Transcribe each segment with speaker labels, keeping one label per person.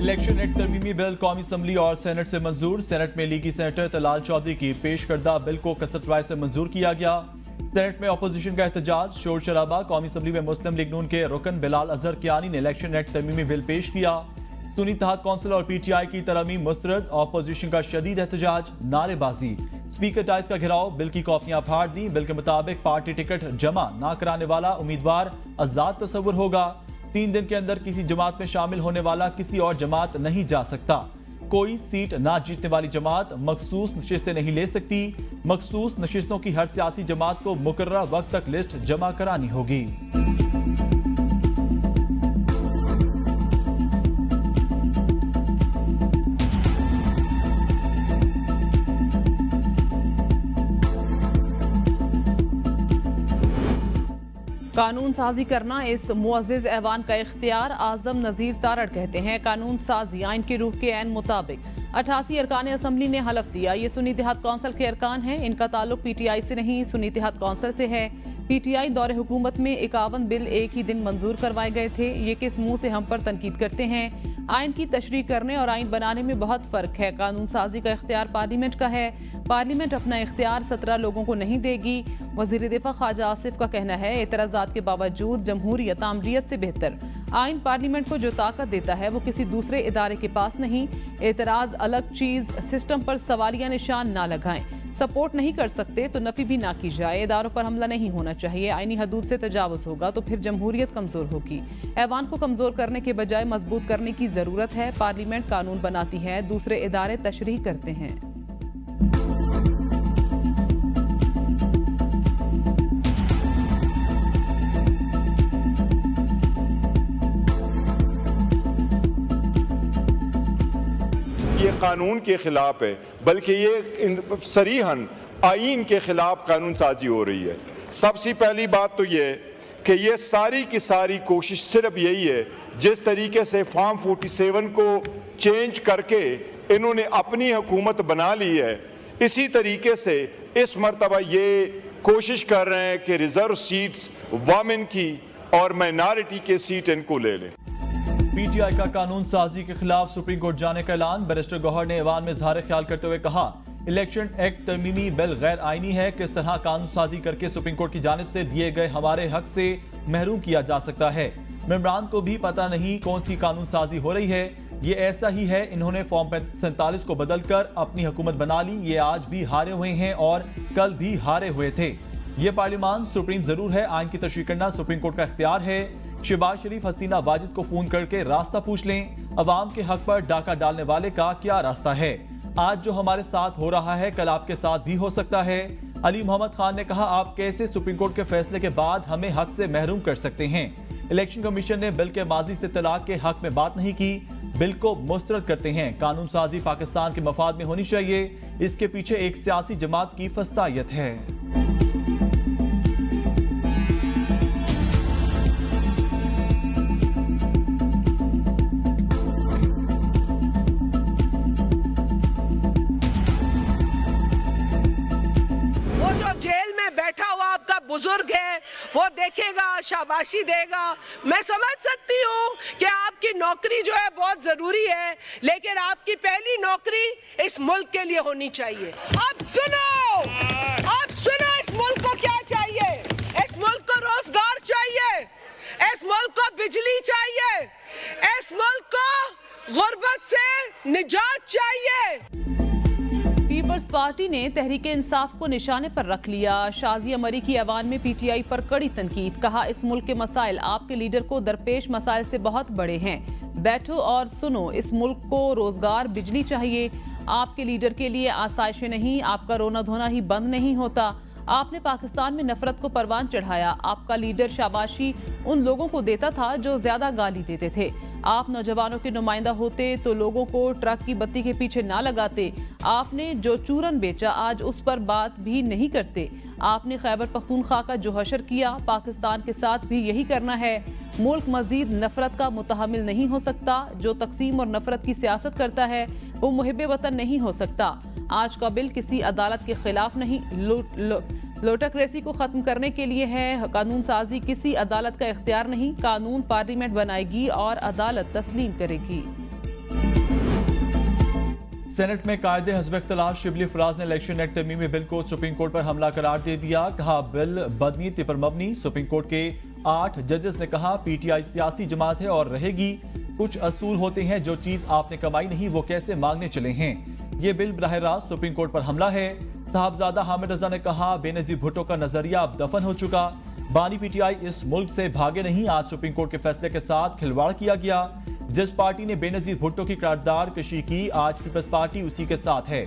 Speaker 1: Election act तरमीमी bill कौमी assembly और senate से मंजूर। सेनेट में लीगी सेनेटर तलाल चौधरी की पेश करदा बिल को कसरत राय से मंजूर किया गया। सेनेट में अपोजिशन का एहतजाज, शोर शराबा। कौमी असम्बली में मुस्लिम लीग नून के रुकन बिलाल अजहर कियानी ने इलेक्शन एक्ट तरमीमी बिल पेश किया। सुन्नी इत्तेहाद कौंसिल और PTI की तरमीम मुस्तरद। अपोजिशन का शदीद एहतजाज, नारेबाजी। स्पीकर टाइस का घेराव, बिल की कॉपियां फाड़ दी। बिल के मुताबिक पार्टी टिकट जमा ना कराने वाला उम्मीदवार आजाद तस्वुर होगा। 3 दिन के अंदर किसी जमात में शामिल होने वाला किसी और जमात नहीं जा सकता। कोई सीट ना जीतने वाली जमात मखसूस नशिस्तें नहीं ले सकती। मखसूस नशिस्तों की हर सियासी जमात को मुकर्ररा वक्त तक लिस्ट जमा करानी होगी।
Speaker 2: कानून साजी करना इस मुअज़्ज़िज़ ऐवान का इख्तियार, आज़म नज़ीर तारड़ कहते हैं। कानून साजी आइन की रूह के ऐन मुताबिक 88 अरकान असम्बली ने हलफ दिया। ये सुन्नी इत्तेहाद कौंसिल के अरकान हैं। इनका ताल्लुक PTI से नहीं, सुन्नी इत्तेहाद कौंसिल से है। PTI दौरे हुकूमत में 51 बिल एक ही दिन मंजूर करवाए गए थे। ये किस मुंह से हम पर तनकीद करते हैं। आइन की तशरीह करने और आइन बनाने में बहुत फ़र्क है। कानून साजी का इख्तियार पार्लियामेंट का है। पार्लियामेंट अपना इख्तियार 17 लोगों को नहीं देगी। वज़ीर दिफा ख्वाजा आसिफ का कहना है, एतराज़ात के बावजूद जमहूरियत आमरीयत से बेहतर आइन पार्लियामेंट को जो ताकत देता है वो किसी दूसरे इदारे के पास नहीं। एतराज़ अलग चीज़, सिस्टम पर सवालिया निशान ना लगाएं। सपोर्ट नहीं कर सकते तो नफी भी ना की जाए। इदारों पर हमला नहीं होना चाहिए। आईनी हदूद से तजावुज़ होगा तो फिर जमहूरियत कमज़ोर होगी। ऐवान को कमज़ोर करने के बजाय मजबूत करने की ज़रूरत है। पार्लियामेंट कानून बनाती है, दूसरे इदारे तशरीह करते हैं।
Speaker 3: ये कानून के खिलाफ है, बल्कि ये सरीहन आईन के खिलाफ कानून साजी हो रही है। सबसे पहली बात तो ये कि ये सारी की सारी कोशिश सिर्फ यही है, जिस तरीके से फॉर्म 47 को चेंज करके इन्होंने अपनी हुकूमत बना ली है, इसी तरीके से इस मरतबा ये कोशिश कर रहे हैं कि रिजर्व सीट्स वमेन की और माइनॉरिटी के सीट इनको ले लें।
Speaker 1: PTI का कानून साजी के खिलाफ सुप्रीम कोर्ट जाने का ऐलान। बैरिस्टर गौहर ने ऐवान में इज़हार ख्याल करते हुए कहा, इलेक्शन एक्ट तरमीमी बिल गैर आईनी है। किस तरह कानून साजी करके सुप्रीम कोर्ट की जानिब से दिए गए हमारे हक से महरूम किया जा सकता है। मेंबरान को भी पता नहीं कौन सी कानून साजी हो रही है। ये ऐसा ही है, इन्होंने फॉर्म 47 को बदलकर अपनी हुकूमत बना ली। ये आज भी हारे हुए हैं और कल भी हारे हुए थे। ये पार्लियामान सुप्रीम जरूर है, आइन की तशरीह करना सुप्रीम कोर्ट का इख्तियार है। शहबाज शरीफ हसीना वाजिद को फोन करके रास्ता पूछ लें। अवाम के हक पर डाका डालने वाले का क्या रास्ता है। आज जो हमारे साथ हो रहा है कल आपके साथ भी हो सकता है। अली मोहम्मद खान ने कहा, आप कैसे सुप्रीम कोर्ट के फैसले के बाद हमें हक से महरूम कर सकते हैं। इलेक्शन कमीशन ने बिल के माजी से तलाक के हक में बात नहीं की। बिल को मुस्तरद करते हैं। कानून साजी पाकिस्तान के मफाद में होनी चाहिए। इसके पीछे एक सियासी जमात की फस्तायत है।
Speaker 4: बैठा हुआ आपका बुजुर्ग है, वो देखेगा, शाबाशी देगा। मैं समझ सकती हूँ कि आपकी नौकरी जो है बहुत जरूरी है, लेकिन आपकी पहली नौकरी इस मुल्क के लिए होनी चाहिए। अब सुनो इस मुल्क को क्या चाहिए। इस मुल्क को रोजगार चाहिए, इस मुल्क को बिजली चाहिए, इस मुल्क को गुर्बत से निजात चाहिए।
Speaker 2: पीपल्स पार्टी ने तहरीक इंसाफ को निशाने पर रख लिया। शाजिया मरी की ऐवान में PTI पर कड़ी तनकीद। कहा, इस मुल्क के मसाइल आपके लीडर को दरपेश मसाइल से बहुत बड़े हैं। बैठो और सुनो, इस मुल्क को रोजगार, बिजली चाहिए। आपके लीडर के लिए आसाइशें नहीं, आपका रोना धोना ही बंद नहीं होता। आपने पाकिस्तान में नफरत को परवान चढ़ाया। आपका लीडर शाबाशी उन लोगों को देता था जो ज्यादा गाली देते थे। आप नौजवानों के नुमाइंदा होते तो लोगों को ट्रक की बत्ती के पीछे ना लगाते। आपने जो चूरन बेचा आज उस पर बात भी नहीं करते। आपने खैबर पख्तूनख्वा का जो हशर किया, पाकिस्तान के साथ भी यही करना है। मुल्क मजीद नफरत का मुतहमिल नहीं हो सकता। जो तकसीम और नफरत की सियासत करता है वो मुहिब्बे वतन नहीं हो सकता। आज का बिल किसी अदालत के खिलाफ नहीं, लोटोक्रेसी को खत्म करने के लिए है। कानून साजी किसी अदालत का इख्तियार नहीं। कानून पार्लियामेंट बनाएगी और अदालत तस्लीम करेगी।
Speaker 1: सेनेट में कायदे हस्ब इख्तिलाफ शिबली फराज ने इलेक्शन एक्ट तरमीमी बिल को सुप्रीम कोर्ट पर हमला करार दे दिया। कहा बिल बदनीयती पर मबनी। सुप्रीम कोर्ट के 8 जजेस ने कहा पीटीआई सियासी जमात है और रहेगी। कुछ असूल होते हैं, जो चीज आपने कमाई नहीं वो कैसे मांगने चले हैं। ये बिल बराह रास्त सुप्रीम कोर्ट पर हमला है। साहबजादा हामिद रजा ने कहा बेनजीर भुट्टो का नजरिया अब दफन हो चुका। बानी पीटीआई इस मुल्क से भागे नहीं। आज सुप्रीम कोर्ट के फैसले के साथ खिलवाड़ किया गया। जिस पार्टी ने बेनजीर भुट्टो की करारदाद कशी की, आज पीपल्स पार्टी उसी के साथ है।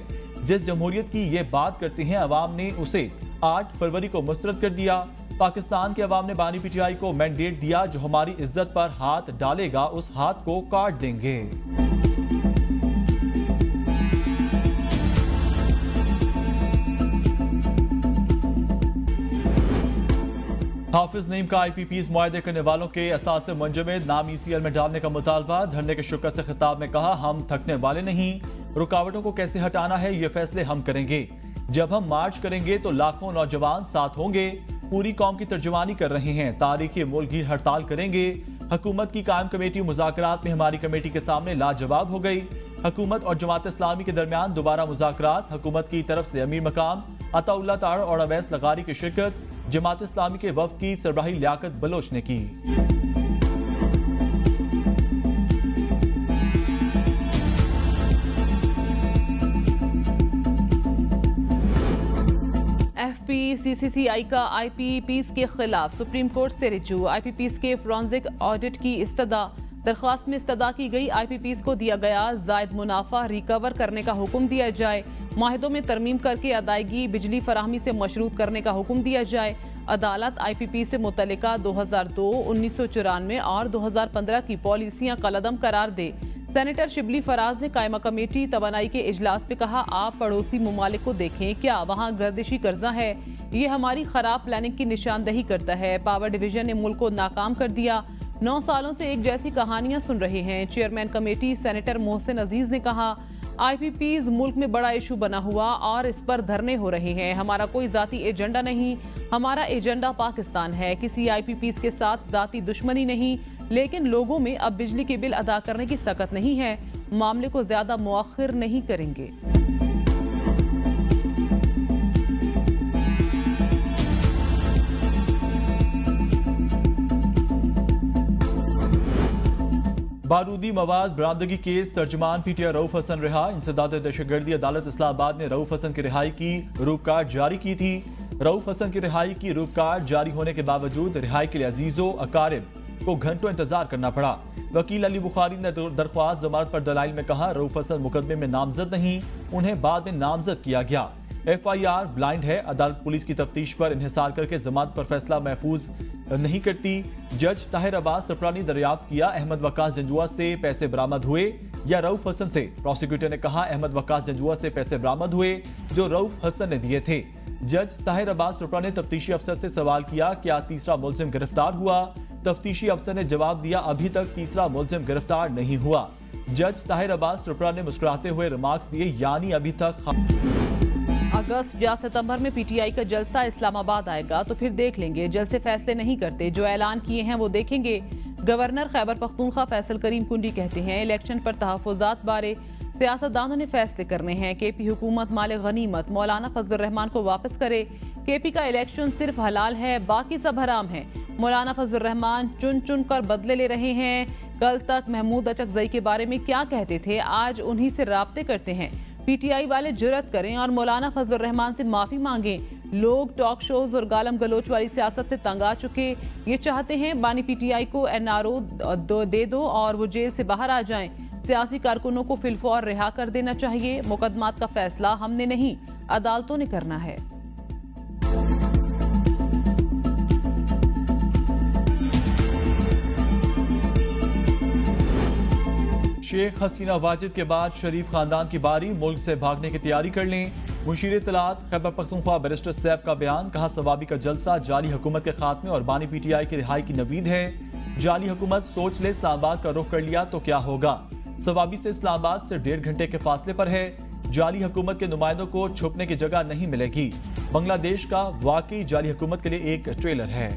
Speaker 1: जिस जमहूरियत की ये बात करते हैं, अवाम ने उसे 8 फरवरी को मुस्तरद कर दिया। पाकिस्तान के अवाम ने बानी पीटीआई को मैंडेट दिया, जो हमारी इज्जत पर हाथ डालेगा उस हाथ को काट देंगे। हाफिज नईम का IPPs मुआहदे करने वालों के असासे मुंजमद नाम ECL में डालने का मुतालबा। धरने के शुक्र से खिताब में कहा हम थकने वाले नहीं। रुकावटों को कैसे हटाना है ये फैसले हम करेंगे। जब हम मार्च करेंगे तो लाखों नौजवान साथ होंगे। पूरी कौम की तर्जुमानी कर रहे हैं। तारीखी मुल्कगीर हड़ताल करेंगे। हुकूमत की कायम कमेटी मुज़ाकरात में हमारी कमेटी के सामने लाजवाब हो गई। हुकूमत और जमात इस्लामी के दरमियान दोबारा मुज़ाकरात। हुकूमत की तरफ से अमीर मकाम अताउल्लाह तार और अवैस लगारी की शिरकत। जमात इस्लामी के वफ्द की सरबराही लियाकत बलोच ने की।
Speaker 2: FPCCI का IPPs के खिलाफ सुप्रीम कोर्ट से रिजू। IPPs के फोरेंसिक ऑडिट की इस्तदा। दरख्वास्त में इस्तदा की गई IPPs को दिया गया जायद मुनाफा रिकवर करने का हुक्म दिया जाए। माहिदों में तरमीम करके अदायगी बिजली फराहमी से मशरूत करने का हुक्म दिया जाए। अदालत IPP से मुतल्लिका 2002, 1994 और 2015 की पॉलिसियां कलअदम करार दे। सेनेटर शिबली फराज ने कायमा कमेटी तवानाई के इजलास में कहा आप पड़ोसी ममालिक को देखें, क्या वहाँ गर्दिशी कर्जा है? ये हमारी खराब प्लानिंग की निशानदही करता है। पावर डिवीजन ने मुल्क को नाकाम कर दिया। 9 सालों से एक जैसी कहानियां सुन रहे हैं। चेयरमैन कमेटी सेनेटर मोहसिन अजीज ने कहा IPPs मुल्क में बड़ा इशू बना हुआ और इस पर धरने हो रहे हैं। हमारा कोई जाती एजेंडा नहीं, हमारा एजेंडा पाकिस्तान है। किसी IPPs के साथ जाती दुश्मनी नहीं, लेकिन लोगों में अब बिजली के बिल अदा करने की सकत नहीं है। मामले को ज्यादा मुअख्खिर नहीं करेंगे।
Speaker 1: बारूदी मवाद बरामदगी केस तर्जुमान PTI रऊफ हसन रिहा। इंसदाद दहशतगर्दी अदालत इस्लामाबाद ने रऊफ हसन की रिहाई की रूपकार जारी की थी। रऊफ हसन की रिहाई की रूपकार जारी होने के बावजूद रिहाई के लिए अजीजों अकारिब को घंटों इंतजार करना पड़ा। वकील अली बुखारी ने दरख्वास्त जमानत पर दलाइल में कहा रऊफ हसन मुकदमे में नामजद नहीं, उन्हें बाद में नामजद किया गया। FIR ब्लाइंड है। अदालत पुलिस की तफ्तीश पर इन्हिसार करके जमानत पर फैसला महफूज नहीं करती। जज ताहिर अब्बास सफरा ने दरियाफ्त किया अहमद वकास जंजुआ से पैसे बरामद हुए या रऊफ हसन से। प्रोसिक्यूटर ने कहा अहमद वकास जंजुआ से पैसे बरामद हुए जो रऊफ हसन ने दिए थे। जज ताहिर अब्बास सफरा ने तफ्तीशी अफसर से सवाल किया क्या तीसरा मुलजिम गिरफ्तार हुआ? तफ्तीशी अफसर ने जवाब दिया अभी तक तीसरा मुलजिम गिरफ्तार नहीं हुआ। जज ताहिर अब्बास सफरा ने मुस्कुराते हुए रिमार्क्स दिए यानी अभी तक।
Speaker 2: अगस्त या सितंबर में PTI का जलसा इस्लामाबाद आएगा तो फिर देख लेंगे। जलसे फैसले नहीं करते, जो ऐलान किए हैं वो देखेंगे। गवर्नर खैबर पख्तूनख्वा फैसल करीम कुंडी कहते हैं इलेक्शन पर तहफ़्फ़ुज़ात बारे सियासतदानों ने फैसले करने हैं। KP हुकूमत माले गनीमत मौलाना फजलुर रहमान को वापस करे। KP का इलेक्शन सिर्फ हलाल है, बाकी सब हराम है। मौलाना फजलुर रहमान चुन चुन कर बदले ले रहे हैं। कल तक महमूद अचकजई के बारे में क्या कहते थे, आज उन्हीं से राब्ते करते हैं। PTI वाले जुर्रत करें और मौलाना फजलुर रहमान से माफी मांगें। लोग टॉक शोज और गालम गलोच वाली सियासत से तंग आ चुके। ये चाहते हैं बानी PTI को NRO दे दो और वो जेल से बाहर आ जाएं। सियासी कारकुनों को फिलफौर रिहा कर देना चाहिए। मुकदमात का फैसला हमने नहीं, अदालतों ने करना है।
Speaker 1: शेख हसीना वाजिद के बाद शरीफ खानदान की बारी। मुल्क से भागने की तैयारी कर लें। मुशीर इत्तलात खैबर पख्तूनख्वा बैरिस्टर सैफ का बयान। कहा सवाबी का जलसा जाली हुकूमत के खात्मे और बानी PTI की रिहाई की नवीद है। जाली हुकूमत सोच ले इस्लामाबाद का रुख कर लिया तो क्या होगा। सवाबी से इस्लामाबाद सिर्फ 1.5 घंटे के फासले पर है। जाली हुकूमत के नुमाइंदों को छुपने की जगह नहीं मिलेगी। बांग्लादेश का वाकई जाली हुकूमत के लिए एक ट्रेलर है।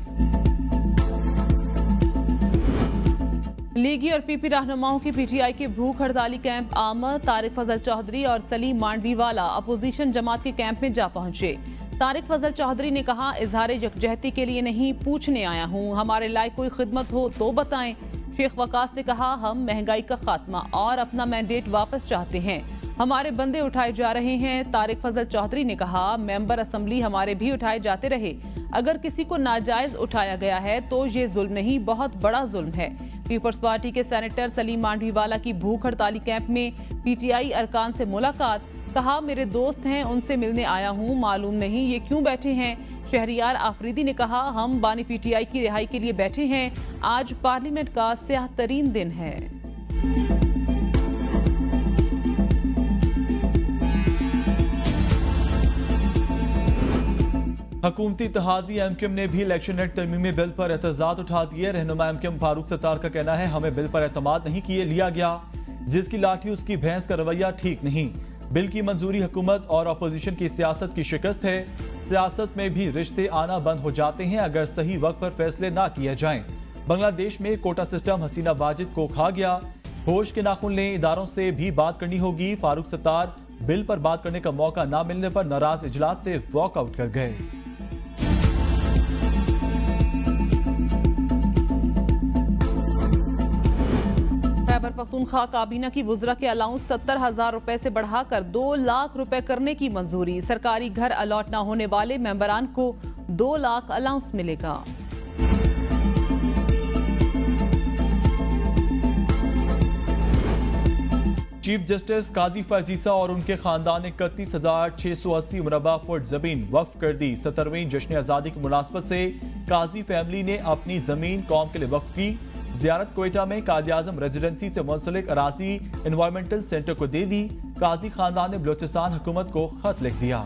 Speaker 2: लीगी और पीपी रहनुमाओं की पीटीआई के भूख हड़ताली कैंप आमद। तारिक फजल चौधरी और सलीम मांडवीवाला अपोजिशन जमात के कैंप में जा पहुंचे। तारिक फजल चौधरी ने कहा, इजहार यकजहती के लिए नहीं, पूछने आया हूं, हमारे लायक कोई खिदमत हो तो बताएं। शेख वकास ने कहा, हम महंगाई का खात्मा और अपना मैंडेट वापस चाहते हैं, हमारे बंदे उठाए जा रहे हैं। तारिक फजल चौधरी ने कहा, मेंबर असम्बली हमारे भी उठाए जाते रहे, अगर किसी को नाजायज उठाया गया है तो ये जुल्म नहीं, बहुत बड़ा जुल्म है। पीपल्स पार्टी के सेनेटर सलीम मांडवीवाला की भूख हड़ताली कैंप में पीटीआई अरकान से मुलाकात। कहा, मेरे दोस्त हैं, उनसे मिलने आया हूं, मालूम नहीं ये क्यों बैठे हैं। शहरियार आफरीदी ने कहा, हम बानी पीटीआई की रिहाई के लिए बैठे हैं, आज पार्लियामेंट का स्याह तरीन दिन है।
Speaker 1: हुकूमती इत्तेहादी एमक्यूएम ने भी इलेक्शन एक्ट तरमीमी बिल पर एतजाज उठा दिए। रहनुमा एमक्यूएम फारूक सत्तार का कहना है, हमें बिल पर एतमाद नहीं किए लिया गया, जिसकी लाठी उसकी भैंस का रवैया ठीक नहीं। बिल की मंजूरी हुकूमत और अपोजिशन की सियासत की शिकस्त है। सियासत में भी रिश्ते आना बंद हो जाते हैं अगर सही वक्त पर फैसले ना किए जाएं। बांग्लादेश में कोटा सिस्टम हसीना वाजिद को खा गया, होश के नाखून लें, इदारों से भी बात करनी होगी। फारूक सत्तार बिल पर बात करने का मौका ना मिलने पर नाराज इजलास से वॉकआउट कर गए।
Speaker 2: खैबर पख्तूनख्वा काबीना की वुज़रा के अलाउंस 70,000 रुपए से बढ़ाकर 2 लाख रुपए करने की मंजूरी। सरकारी घर अलॉट न होने वाले मेंबरान को 2 लाख अलाउंस मिलेगा।
Speaker 1: चीफ जस्टिस काजी फजीसा और उनके खानदान ने 31,680 मुरबा फुट जमीन वक्फ कर दी। 17वीं जश्न आज़ादी की मुनासबत से काजी फैमिली ने अपनी जमीन कौम के लिए वक्फ की। ज़ियारत कोयटा में कायद आज़म रेजिडेंसी से मुंसलिक अराजी एनवायरमेंटल सेंटर को दे दी। काजी खानदान ने बलोचिस्तान हुकूमत को खत लिख दिया।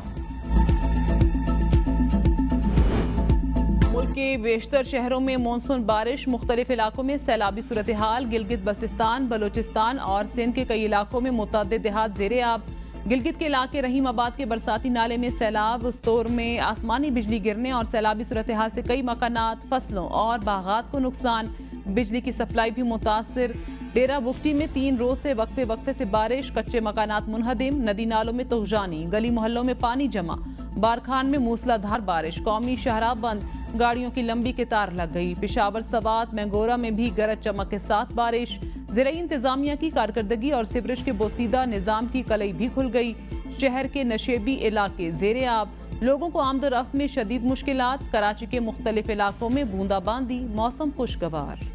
Speaker 2: मुल्क के बेशतर शहरों में मानसून बारिश, मुख्तलिफ इलाकों में सैलाबी सूरत हाल। गिलगित बल्तिस्तान, बलोचिस्तान और सिंध के कई इलाकों में मुतअद्दिद देहात ज़ेरे आब। गिलगित के इलाके रहीमाबाद के बरसाती नाले में सैलाब, उस्तोर में आसमानी बिजली गिरने और सैलाबी सूरत हाल से कई मकानात, फसलों और बागात को नुकसान। बिजली की सप्लाई भी मुतासिर। डेरा बुगटी में 3 रोज से वक्फे वक्फे से बारिश, कच्चे मकानात मुनहदिम, नदी नालों में तुगजानी, गली मोहल्लों में पानी जमा। बारखान में मूसलाधार बारिश, कौमी शाहराह बंद, गाड़ियों की लंबी कतार लग गई। पेशावर, सवात, मैंगोरा में भी गरज चमक के साथ बारिश। ज़िले इंतजामिया की कारकर्दगी और सिवरेज के बोसीदा निज़ाम की कलई भी खुल गई। शहर के नशेबी इलाके ज़ेरे आब, लोगों को आमदोरफ्त में शदीद मुश्किलात। कराची के मुख्तलिफ इलाकों में बूंदाबांदी, मौसम खुशगवार।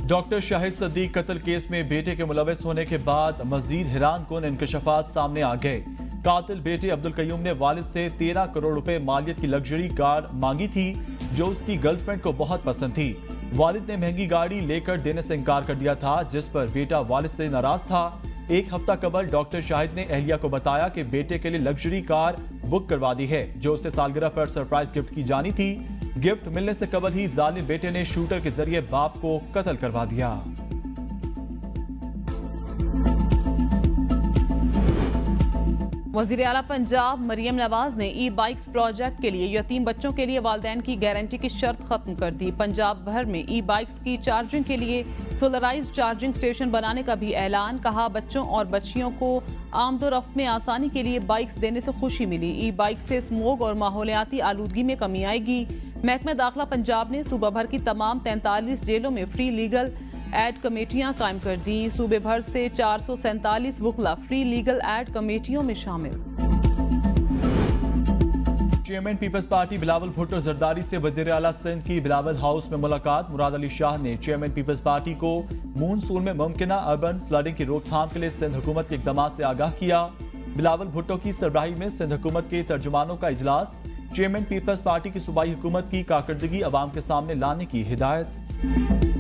Speaker 1: डॉक्टर शाहिद सदीक कत्ल केस में बेटे के मुलविस होने के बाद मजीद हैरान कुन इंकशाफात सामने आ गए। कातिल बेटे अब्दुल कयूम ने वालिद से 13 करोड़ रुपए मालियत की लग्जरी कार मांगी थी जो उसकी गर्लफ्रेंड को बहुत पसंद थी। वालिद ने महंगी गाड़ी लेकर देने से इनकार कर दिया था, जिस पर बेटा वालिद से नाराज था। एक हफ्ता कबल डॉक्टर शाहिद ने अहलिया को बताया कि बेटे के लिए लग्जरी कार बुक करवा दी है जो उसे सालगिरह पर सरप्राइज गिफ्ट की जानी थी। गिफ्ट मिलने से कबल ही जालिम बेटे ने शूटर के जरिए बाप को कत्ल करवा दिया।
Speaker 2: वज़ीर आला पंजाब मरियम नवाज ने ई बाइक्स प्रोजेक्ट के लिए यतीम बच्चों के लिए वालिदैन की गारंटी की शर्त खत्म कर दी। पंजाब भर में ई बाइक्स की चार्जिंग के लिए सोलराइज्ड चार्जिंग स्टेशन बनाने का भी ऐलान। कहा, बच्चों और बच्चियों को आमदोरफ्त में आसानी के लिए बाइक्स देने से खुशी मिली। ई बाइक से स्मोग और माहौलियाती आलूदगी में कमी आएगी। महकमा दाखिला पंजाब ने सूबा भर की तमाम 43 जेलों में फ्री लीगल एड कमेटियां कायम कर दी। सूबे भर से 447 वकला फ्री लीगल एड कमेटियों में शामिल।
Speaker 1: चेयरमैन पीपल्स पार्टी बिलावल भुट्टो जरदारी से वज़ीर आला सिंध की बिलावल हाउस में मुलाकात। मुराद अली शाह ने चेयरमैन पीपल्स पार्टी को मूनसून में मुमकिना अर्बन फ्लडिंग की रोकथाम के लिए सिंध हुकूमत के इक़दाम से आगाह किया। बिलावल भुट्टो की सरबराही में सिंध हुकूमत के तर्जुमानों का इजलास। चेयरमैन पीपल्स पार्टी की सूबाई हुकूमत की कारकर्दगी अवाम के सामने लाने की हिदायत।